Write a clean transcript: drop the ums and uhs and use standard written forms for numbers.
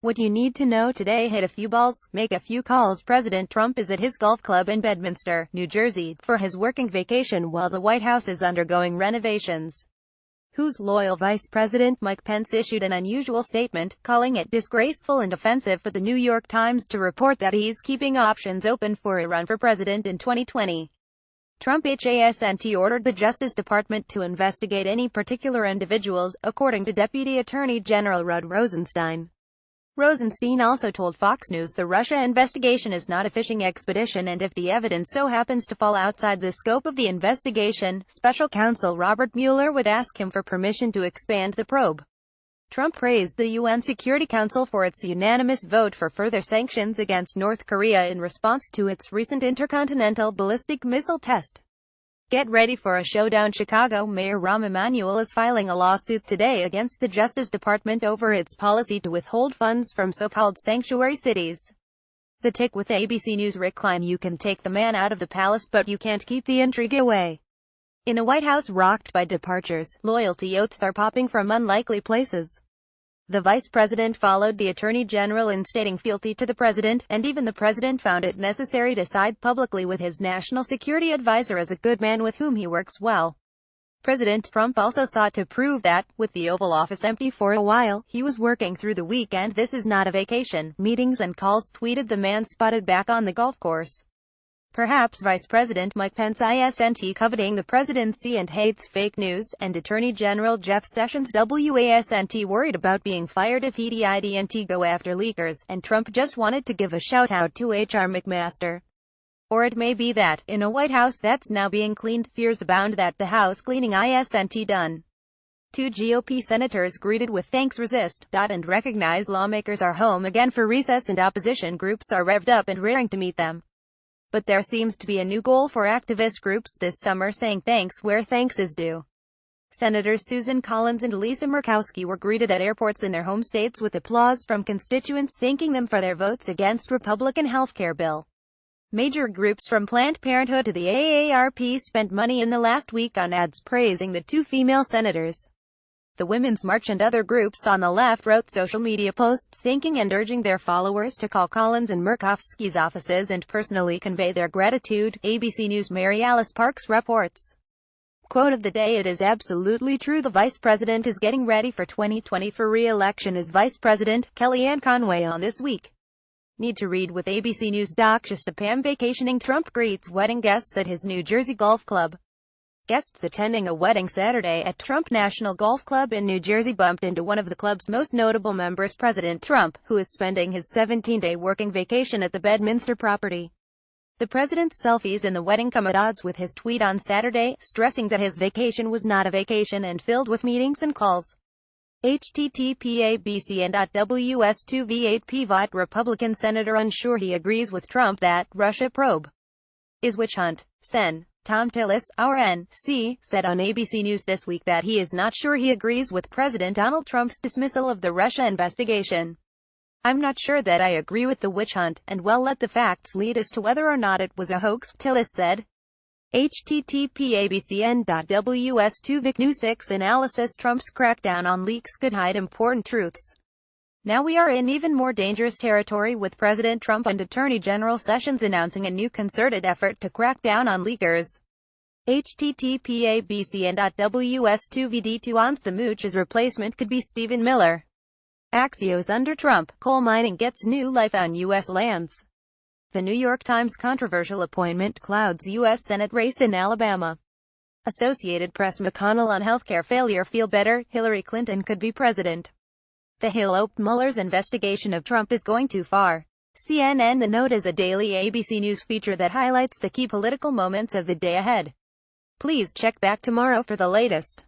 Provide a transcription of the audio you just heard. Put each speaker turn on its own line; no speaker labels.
What you need to know today: hit a few balls, make a few calls. President Trump is at his golf club in Bedminster, New Jersey, for his working vacation while the White House is undergoing renovations. Whose loyal Vice President Mike Pence issued an unusual statement, calling it disgraceful and offensive for the New York Times to report that he's keeping options open for a run for president in 2020. Trump hasn't ordered the Justice Department to investigate any particular individuals, according to Deputy Attorney General Rod Rosenstein. Rosenstein also told Fox News the Russia investigation is not a fishing expedition, and if the evidence so happens to fall outside the scope of the investigation, Special Counsel Robert Mueller would ask him for permission to expand the probe. Trump praised the UN Security Council for its unanimous vote for further sanctions against North Korea in response to its recent intercontinental ballistic missile test. Get ready for a showdown. Chicago Mayor Rahm Emanuel is filing a lawsuit today against the Justice Department over its policy to withhold funds from so-called sanctuary cities. The Tick with ABC News' Rick Klein: you can take the man out of the palace, but you can't keep the intrigue away. In a White House rocked by departures, loyalty oaths are popping from unlikely places. The vice president followed the attorney general in stating fealty to the president, and even the president found it necessary to side publicly with his national security advisor as a good man with whom he works well. President Trump also sought to prove that, with the Oval Office empty for a while, he was working through the weekend. This is not a vacation. Meetings and calls, tweeted the man spotted back on the golf course. Perhaps Vice President Mike Pence isn't coveting the presidency and hates fake news, and Attorney General Jeff Sessions wasn't worried about being fired if he didn't go after leakers, and Trump just wanted to give a shout-out to H.R. McMaster. Or it may be that, in a White House that's now being cleaned, fears abound that the house cleaning isn't done. Two GOP senators greeted with "thanks, resist," and recognize lawmakers are home again for recess, and opposition groups are revved up and raring to meet them. But there seems to be a new goal for activist groups this summer: saying thanks where thanks is due. Senators Susan Collins and Lisa Murkowski were greeted at airports in their home states with applause from constituents thanking them for their votes against Republican healthcare bill. Major groups from Planned Parenthood to the AARP spent money in the last week on ads praising the two female senators. The Women's March and other groups on the left wrote social media posts thanking and urging their followers to call Collins and Murkowski's offices and personally convey their gratitude, ABC News' Mary Alice Parks reports. Quote of the day: it is absolutely true. The vice president is getting ready for 2020 for re-election as vice president. Kellyanne Conway on This Week. Need to read with ABC News. Just a Pam vacationing. Trump greets wedding guests at his New Jersey golf club. Guests attending a wedding Saturday at Trump National Golf Club in New Jersey bumped into one of the club's most notable members, President Trump, who is spending his 17-day working vacation at the Bedminster property. The president's selfies in the wedding come at odds with his tweet on Saturday, stressing that his vacation was not a vacation and filled with meetings and calls. http://abcn.ws2v8 pivot Republican senator unsure he agrees with Trump that Russia probe is witch hunt. Sen. Tom Tillis, RNC, said on ABC News This Week that he is not sure he agrees with President Donald Trump's dismissal of the Russia investigation. "I'm not sure that I agree with the witch hunt, and we'll let the facts lead as to whether or not it was a hoax," Tillis said. http://abcn.ws2 News 6 analysis: Trump's crackdown on leaks could hide important truths. Now we are in even more dangerous territory, with President Trump and Attorney General Sessions announcing a new concerted effort to crack down on leakers. http://abcn.ws2 ons the Mooch's replacement could be Stephen Miller. Axios: under Trump, coal mining gets new life on U.S. lands. The New York Times: controversial appointment clouds U.S. Senate race in Alabama. Associated Press: McConnell on healthcare failure feel better, Hillary Clinton could be president. The Hill oped Mueller's investigation of Trump is going too far. CNN: The Note is a daily ABC News feature that highlights the key political moments of the day ahead. Please check back tomorrow for the latest.